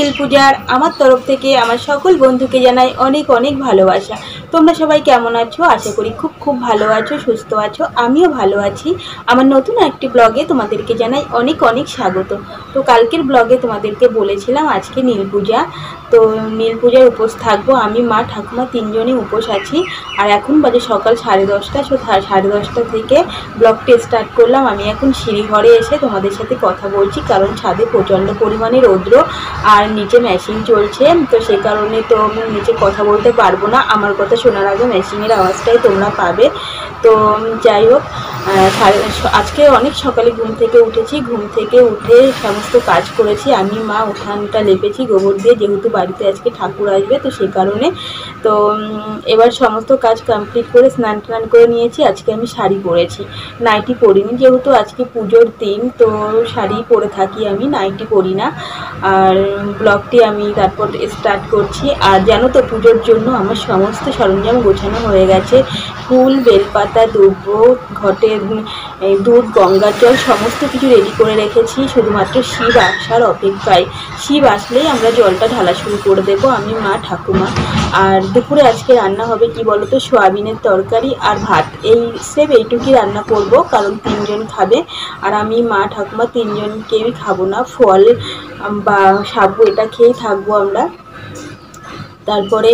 নীল পূজার আমার তরফ থেকে আমার সকল বন্ধুকে জানাই অনেক অনেক ভালোবাসা। তোমরা সবাই কেমন আছো? আশা করি খুব খুব ভালো আছো, সুস্থ আছো। আমিও ভালো আছি। আমার নতুন একটি ব্লগে তোমাদেরকে জানাই অনেক অনেক স্বাগত। তো কালকের ব্লগে তোমাদেরকে বলেছিলাম আজকে নীল পূজা, তো নীল পূজার উপোস থাকবো। আমি, মা, ঠাকুমা তিনজনই উপোস আছি। আর এখন বাজে সকাল 10:30। সো 10:30 থেকে ব্লগটি স্টার্ট করলাম। আমি এখন সিঁড়ি ঘরে এসে তোমাদের সাথে কথা বলছি, কারণ ছাদে প্রচণ্ড পরিমাণে রৌদ্র আর নিচে মেশিন চলছে, তো সে কারণে তো আমি নিচে কথা বলতে পারবো না। আমার কথা শোনার আগে মেশিনের আওয়াজটাই তোমরা পাবে। তো যাই হোক, আজকে অনেক সকালে ঘুম থেকে উঠেছি। ঘুম থেকে উঠে সমস্ত কাজ করেছি। আমি, মা উঠানটা লেপেছি গোবর দিয়ে, যেহেতু বাড়িতে আজকে ঠাকুর আসবে, তো সে কারণে। তো এবার সমস্ত কাজ কমপ্লিট করে স্নান টান করে নিয়েছি। আজকে আমি শাড়ি পরেছি, নাইটি পরিনি, যেহেতু আজকে পুজোর দিন, তো শাড়ি পরে থাকি আমি, নাইটি পরি না। আর ব্লগটি আমি তারপর স্টার্ট করছি। আর জানো তো, পুজোর জন্য আমার সমস্ত সরঞ্জাম গোছানো হয়ে গেছে। ফুল, বেলপাতা, দুব্ব, ঘটের দুধ, গঙ্গার জল সমস্ত কিছু রেডি করে রেখেছি। শুধুমাত্র শিব আসার অপেক্ষায়। শিব আসলেই আমরা জলটা ঢালা শুরু করে দেবো, আমি, মা, ঠাকুমা। আর দুপুরে আজকে রান্না হবে কি বলো তো, সোয়াবিনের তরকারি আর ভাত। এইটুকুই রান্না করব, কারণ তিনজন খাবে। আর আমি, মা, ঠাকুমা তিনজন কেউই খাবো না। ফল বা সাবু এটা খেয়েই থাকবো আমরা। তারপরে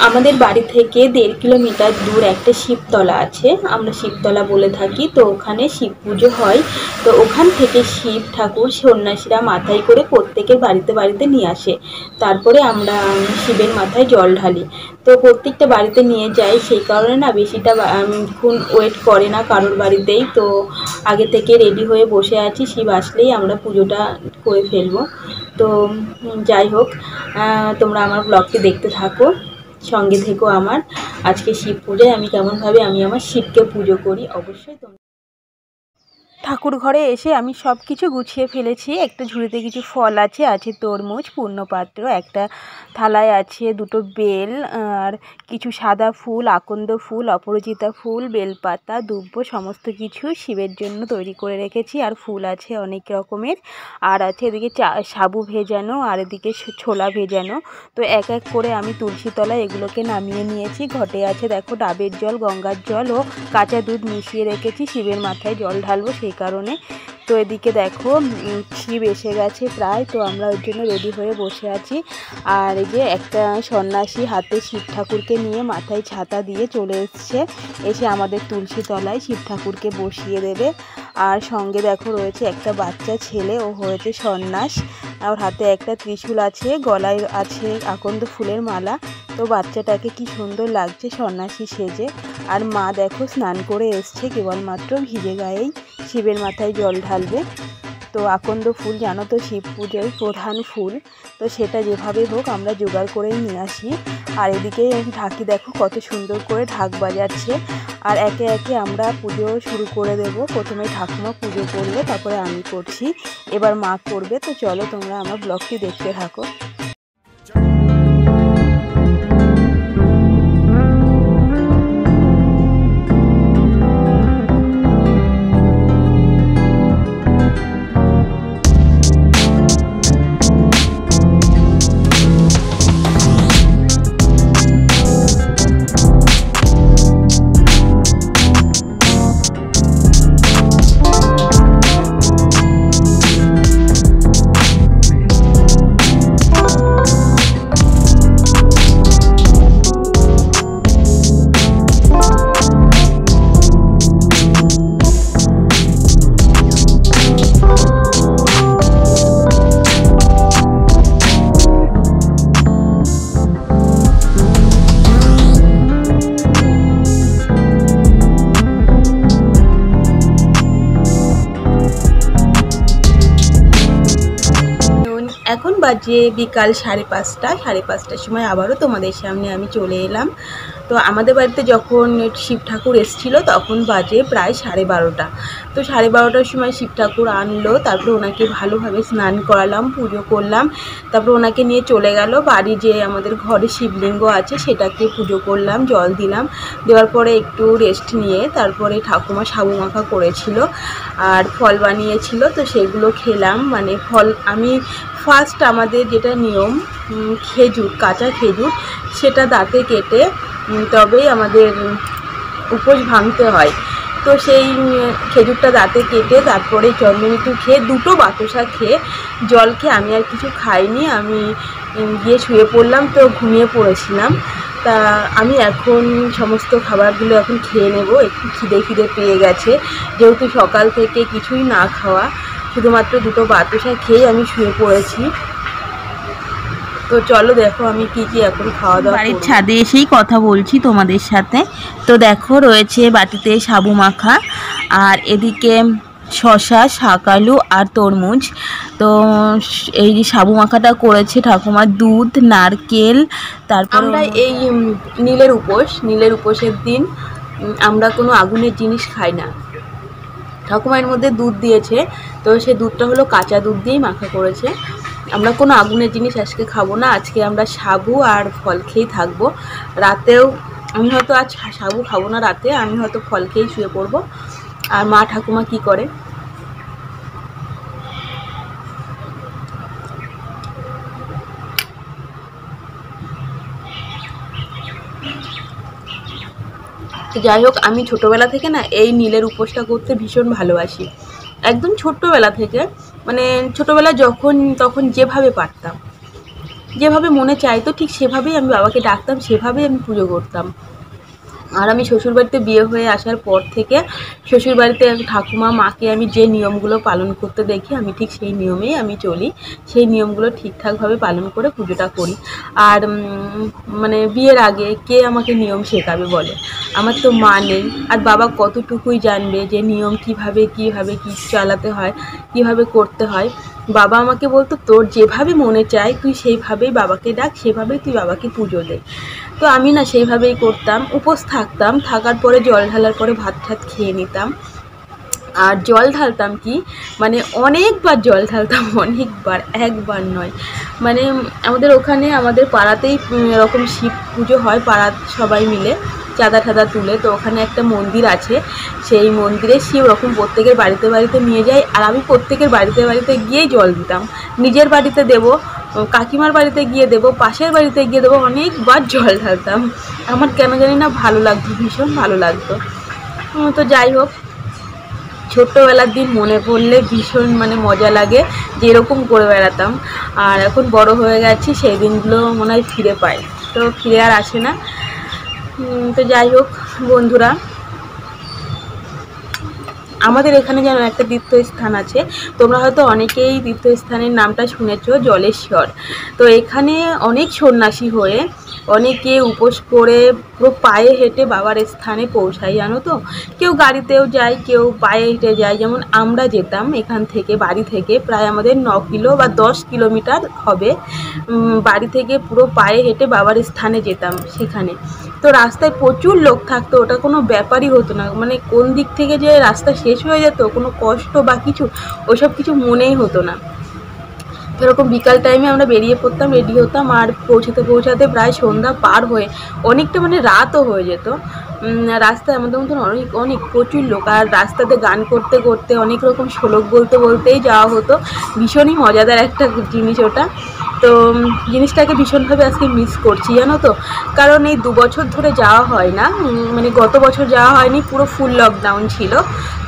আমাদের বাড়ি থেকে 1.5 কিলোমিটার দূর একটা শিবতলা আছে, আমরা শিবতলা বলে থাকি। তো ওখানে শিব পুজো হয়। তো ওখান থেকে শিব ঠাকুর সন্ন্যাসীরা মাথায় করে প্রত্যেকের বাড়িতে বাড়িতে নিয়ে আসে। তারপরে আমরা শিবের মাথায় জল ঢালি। তো প্রত্যেকটা বাড়িতে নিয়ে যাই, সেই কারণে না বেশিটা ওয়েট করে না কারোর বাড়িতেই। তো আগে থেকে রেডি হয়ে বসে আছি, শিব আসলেই আমরা পুজোটা করে ফেলবো। তো যাই হোক, তোমরা আমার ব্লগটি দেখতে থাকো, সঙ্গে থেকো আমার। আজকে শিব পূজায় আমি কেমনভাবে আমি আমার শিবকে পুজো করি অবশ্যই তোমরা। ঠাকুর ঘরে এসে আমি সব কিছু গুছিয়ে ফেলেছি। একটা ঝুড়িতে কিছু ফল আছে তরমুজ, পূর্ণপাত্র, একটা থালায় আছে 2টো বেল, আর কিছু সাদা ফুল, আকন্দ ফুল, অপরাজিতা ফুল, বেলপাতা, দুব্ব সমস্ত কিছু শিবের জন্য তৈরি করে রেখেছি। আর ফুল আছে অনেক রকমের, আর আছে এদিকে সাবু ভেজানো, আর এদিকে ছোলা ভেজানো। তো এক এক করে আমি তুলসী তলায় এগুলোকে নামিয়ে নিয়েছি। ঘটে আছে দেখো ডাবের জল, গঙ্গার জল ও কাঁচা দুধ মিশিয়ে রেখেছি, শিবের মাথায় জল ঢালবো সেই কারণে। তো এদিকে দেখো শিব এসে গেছে প্রায়, তো আমরা ওর জন্য রেডি হয়ে বসে আছি। আর এই যে একটা সন্ন্যাসী হাতে শিব ঠাকুরকে নিয়ে মাথায় ছাতা দিয়ে চলে এসে আমাদের তুলসী তলায় শিব ঠাকুরকে বসিয়ে দেবে। আর সঙ্গে দেখো রয়েছে একটা বাচ্চা ছেলে, ও হয়েছে সন্ন্যাস। আর হাতে একটা ত্রিশূল আছে, গলায় আছে আকন্দ ফুলের মালা। তো বাচ্চাটাকে কি সুন্দর লাগছে সন্ন্যাসী সেজে। আর মা দেখো স্নান করে এসছে কেবলমাত্র, ভিজে গায়েই শিবের মাথায় জল ঢালবে। তো আকন্দ ফুল জানো তো শিব পুজোর প্রধান ফুল, তো সেটা যেভাবে হোক আমরা জোগাড় করেই নিয়ে আসি। আর এদিকে ঢাকি দেখো কত সুন্দর করে ঢাক বাজাচ্ছে। আর একে একে আমরা পুজো শুরু করে দেব। প্রথমে ঠাকুমা পুজো করবে, তারপরে আমি করছি, এবার মা করবে। তো চলো তোমরা আমার ব্লগটি দেখতে থাকো। এখন বাজে বিকাল 5:30। 5:30টার সময় আবারও তোমাদের সামনে আমি চলে এলাম। তো আমাদের বাড়িতে যখন শিব ঠাকুর এসেছিলো তখন বাজে প্রায় 12:30। তো 12:30টার সময় শিব ঠাকুর আনলো, তারপরে ওনাকে ভালোভাবে স্নান করালাম, পুজো করলাম, তারপর ওনাকে নিয়ে চলে গেল বাড়ি। যে আমাদের ঘরে শিবলিঙ্গ আছে সেটাকে পুজো করলাম, জল দিলাম, দেওয়ার পরে একটু রেস্ট নিয়ে তারপরে ঠাকুমা সাবু মাখা করেছিল আর ফল বানিয়েছিল, তো সেগুলো খেলাম। মানে ফল আমি ফার্স্ট আমাদের যেটা নিয়ম, খেজুর, কাঁচা খেজুর সেটা দাঁতে কেটে তবেই আমাদের উপোস ভাঙতে হয়। তো সেই খেজুরটা দাঁতে কেটে তারপরে চন্দ্রমিত্র খেয়ে, দুটো বাতাসা খেয়ে, জল খেয়ে আমি আর কিছু খাইনি। আমি গিয়ে শুয়ে পড়লাম, তো ঘুমিয়ে পড়েছিলাম। তা আমি এখন সমস্ত খাবারগুলো এখন খেয়ে নেব। একটু খিদে পেয়ে গেছে, যেহেতু সকাল থেকে কিছুই না খাওয়া, শুধুমাত্র দুটো বাতাসা খেয়ে আমি শুয়ে পড়েছি। তো চলো দেখো আমি কি এখন খাওয়া দাওয়া। বাড়ির ছাদে এসেই কথা বলছি তোমাদের সাথে। তো দেখো রয়েছে বাটিতে সাবু মাখা, আর এদিকে শশা, শাকালু আর তরমুজ। তো এই যে সাবু মাখাটা করেছে ঠাকুমা, দুধ, নারকেল। তারপর আমরা এই নীলের উপোসের দিন আমরা কোনো আগুনের জিনিস খাই না। ঠাকুমা এর মধ্যে দুধ দিয়েছে, তো সেই দুধটা হলো কাঁচা দুধ দিয়েই মাখা করেছে। আমরা কোনো আগুনের জিনিস আজকে খাবো না, আজকে আমরা সাবু আর ফল খেয়েই থাকবো। রাতেও আমি হয়তো আজ সাবু খাবো না, রাতে আমি হয়তো ফল খেয়েই শুয়ে পড়বো। আর মা ঠাকুমা কি করে তো যাই হোক, আমি ছোটোবেলা থেকে না এই নীলের উপোসটা করতে ভীষণ ভালোবাসি, একদম ছোট্টবেলা থেকে। মানে ছোটোবেলা যখন তখন যেভাবে পারতাম, যেভাবে মনে চাইতো ঠিক সেভাবেই আমি বাবাকে ডাকতাম, সেভাবেই আমি পুজো করতাম। আর আমি শ্বশুরবাড়িতে বিয়ে হয়ে আসার পর থেকে শ্বশুরবাড়িতে ঠাকুমা, মাকে আমি যে নিয়মগুলো পালন করতে দেখি আমি ঠিক সেই নিয়মেই আমি চলি, সেই নিয়মগুলো ঠিকঠাকভাবে পালন করে পুজোটা করি। আর মানে বিয়ের আগে কে আমাকে নিয়ম শেখাবে বলো, আমার তো মা নেই, আর বাবা কতটুকুই জানবে যে নিয়ম কিভাবে কী চালাতে হয়, কিভাবে করতে হয়। বাবা আমাকে বলতো তোর যেভাবে মনে চায় তুই সেইভাবেই বাবাকে ডাক, সেভাবেই তুই বাবাকে পুজো দে। তো আমি না সেইভাবেই করতাম, উপোস থাকতাম, থাকার পরে জল ঢালার পরে ভাত খেয়ে নিতাম। আর জল ঢালতাম কি, মানে অনেকবার জল ঢালতাম, অনেকবার, একবার নয়। মানে আমাদের ওখানে আমাদের পাড়াতেই এরকম শিব পুজো হয়, পাড়ার সবাই মিলে চাঁদা ঠাদা তুলে। তো ওখানে একটা মন্দির আছে, সেই মন্দিরে শিব ওরকম প্রত্যেকের বাড়িতে নিয়ে যায়, আর আমি প্রত্যেকের বাড়িতে গিয়েই জল দিতাম। নিজের বাড়িতে দেবো, কাকিমার বাড়িতে গিয়ে দেবো, পাশের বাড়িতে গিয়ে দেবো, অনেকবার জল ঢালতাম। আমার কেন জানি না ভালো লাগতো, ভীষণ ভালো লাগতো। তো যাই হোক, ছোট্টবেলার দিন মনে পড়লে ভীষণ মানে মজা লাগে যে এরকম করে বেড়াতাম। আর এখন বড় হয়ে গেছি, সেই দিনগুলো মনে হয় ফিরে পাই, তো ফিরে আর আসে না। তো যাই হোক বন্ধুরা, আমাদের এখানে যেন একটা তীর্থস্থান আছে, তোমরা হয়তো অনেকেই তীর্থস্থানের নামটা শুনেছ, জলেশ্বর। তো এখানে অনেক সন্ন্যাসী হয়ে অনেকে উপোস করে পুরো পায়ে হেঁটে বাবার স্থানে পৌঁছায়, জানো তো। কেউ গাড়িতেও যায়, কেউ পায়ে হেঁটে যায়। যেমন আমরা যেতাম এখান থেকে, বাড়ি থেকে প্রায় আমাদের 9 কিলো বা 10 কিলোমিটার হবে, বাড়ি থেকে পুরো পায়ে হেঁটে বাবার স্থানে যেতাম সেখানে। তো রাস্তায় প্রচুর লোক থাকতো, ওটা কোনো ব্যাপারই হতো না, মানে কোন দিক থেকে যে রাস্তা শেষ হয়ে যেত, কোনো কষ্ট বা কিছু ওসব কিছু মনেই হতো না। এরকম বিকাল টাইমে আমরা বেরিয়ে পড়তাম, রেডি হতাম, আর পৌঁছাতে প্রায় সন্ধ্যা পার হয়ে অনেকটা মানে রাতও হয়ে যেত। রাস্তায় আমাদের মতন অনেক প্রচুর লোক, আর রাস্তাতে গান করতে করতে অনেক রকম শ্লোক বলতেই যাওয়া হতো। ভীষণই মজাদার একটা জিনিস ওটা। তো জিনিসটাকে ভীষণভাবে আজকে মিস করছি, জানো তো। কারণ এই 2 বছর ধরে যাওয়া হয় না, মানে গত বছর যাওয়া হয়নি, পুরো ফুল লকডাউন ছিল।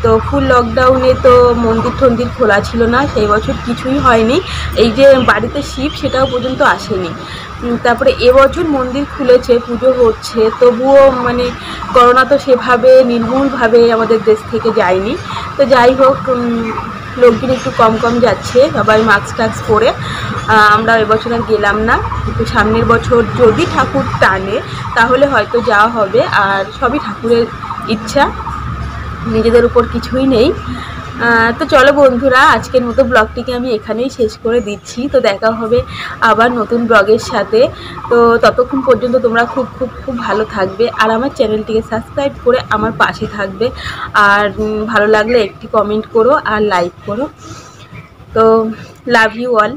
তো ফুল লকডাউনে তো মন্দির খোলা ছিল না, সেই বছর কিছুই হয়নি। এই যে বাড়িতে শিব সেটাও পর্যন্ত আসেনি। তারপরে এবছর মন্দির খুলেছে, পুজো হচ্ছে, তবুও মানে করোনা তো সেভাবে নির্মূলভাবে আমাদের দেশ থেকে যায়নি। তো যাই হোক, লোকজন একটু কম যাচ্ছে, সবাই মাস্ক পরে। আমরা এবছর আর গেলাম না, কিন্তু সামনের বছর যদি ঠাকুর টানে তাহলে হয়তো যাওয়া হবে। আর সবই ঠাকুরের ইচ্ছা, নিজেদের উপর কিছুই নেই। তো চলো বন্ধুরা, আজকের মতো ব্লগটিকে আমি এখানেই শেষ করে দিচ্ছি। তো দেখা হবে আবার নতুন ব্লগের সাথে। তো ততক্ষণ পর্যন্ত তোমরা খুব খুব খুব ভালো থাকবে, আর আমার চ্যানেলটিকে সাবস্ক্রাইব করে আমার পাশে থাকবে। আর ভালো লাগলে একটি কমেন্ট করো আর লাইক করো। তো লাভ ইউ অল।